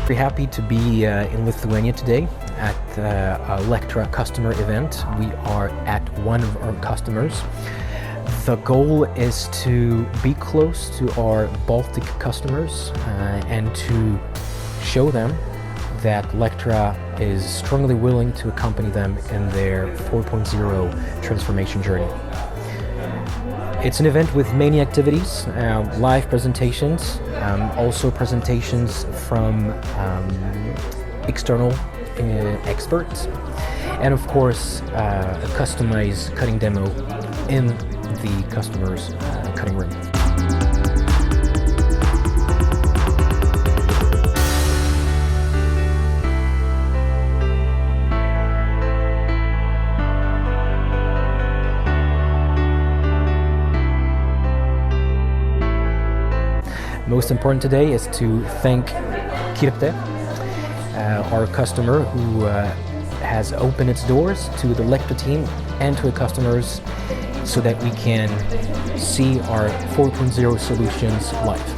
Very happy to be in Lithuania today at the Lectra customer event. We are at one of our customers. The goal is to be close to our Baltic customers and to show them that Lectra is strongly willing to accompany them in their 4.0 transformation journey. It's an event with many activities, live presentations, also presentations from external experts, and of course a customized cutting demo in the customer's cutting room. Most important today is to thank Kirpte, our customer who has opened its doors to the Lectra team and to the customers so that we can see our 4.0 solutions live.